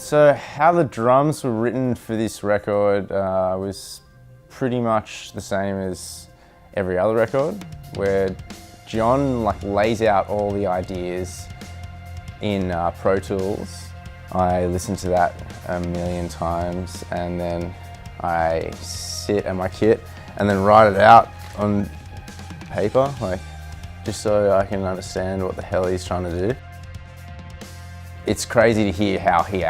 So how the drums were written for this record was pretty much the same as every other record, where John lays out all the ideas in Pro Tools. I listen to that a million times and then I sit at my kit and then write it out on paper, just so I can understand what the hell he's trying to do. It's crazy to hear how he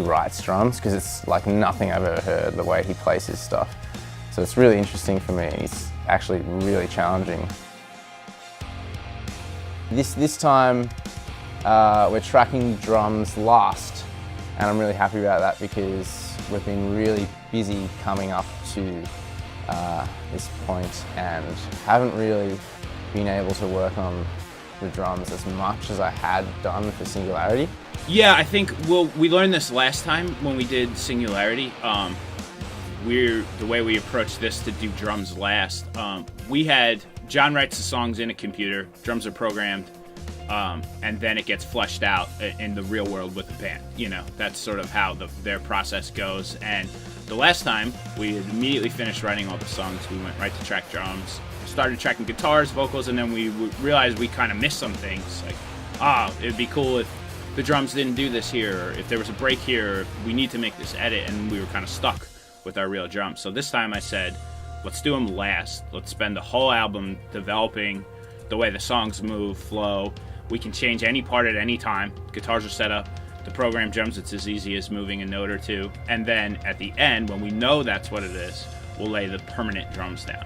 writes drums, because it's like nothing I've ever heard, the way he plays his stuff. So it's really interesting for me. It's actually really challenging. This time we're tracking drums last, and I'm really happy about that because we've been really busy coming up to this point and haven't really been able to work on the drums as much as I had done for Singularity. Yeah, I think we learned this last time when we did Singularity. The way we approached this to do drums last, John writes the songs in a computer, drums are programmed, and then it gets fleshed out in the real world with the band. That's sort of how their process goes. And the last time, we had immediately finished writing all the songs. We went right to track drums, started tracking guitars, vocals, and then we realized we kind of missed some things. It'd be cool if the drums didn't do this here, or if there was a break here, or we need to make this edit, and we were kind of stuck with our real drums. So this time I said, let's do them last. Let's spend the whole album developing the way the songs move, flow. We can change any part at any time. Guitars are set up. The program drums, it's as easy as moving a note or two. And then at the end, when we know that's what it is, we'll lay the permanent drums down,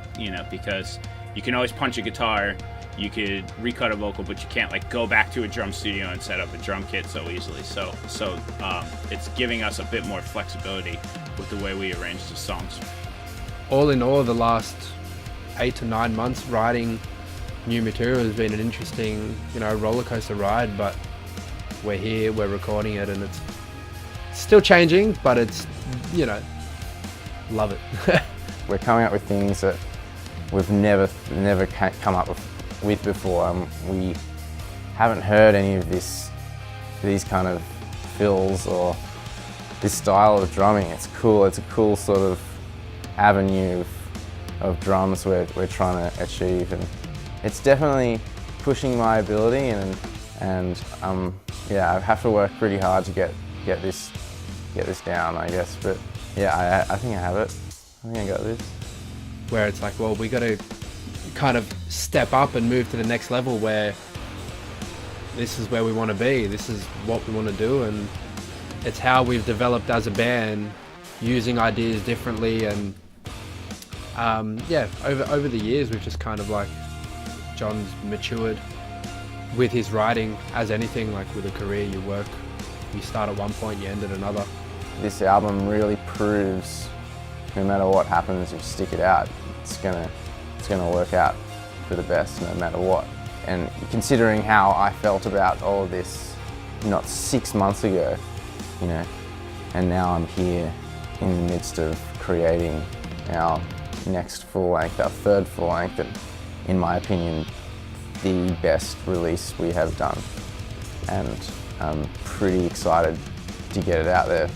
because you can always punch a guitar, you could recut a vocal, but you can't go back to a drum studio and set up a drum kit so easily. So it's giving us a bit more flexibility with the way we arrange the songs. All in all, the last 8 to 9 months writing new material has been an interesting, roller coaster ride, but we're here, we're recording it, and it's still changing, but it's, love it. We're coming up with things that we've never come up with before. We haven't heard any of these kind of fills or this style of drumming. It's cool. It's a cool sort of avenue of drums we're trying to achieve, and it's definitely pushing my ability, and I have to work pretty hard to get this down, I guess. But yeah, I think I have it. I think I got this. Where it's like, well, we got to kind of step up and move to the next level, where this is where we want to be. This is what we want to do, and it's how we've developed as a band, using ideas differently, and over the years we've just kind of John's matured with his writing, as anything, with a career, you start at one point, you end at another. This album really proves no matter what happens, if you stick it out, it's gonna work out for the best no matter what. And considering how I felt about all of this not 6 months ago, and now I'm here in the midst of creating our next full length, our third full length, and in my opinion, the best release we have done. And I'm pretty excited to get it out there.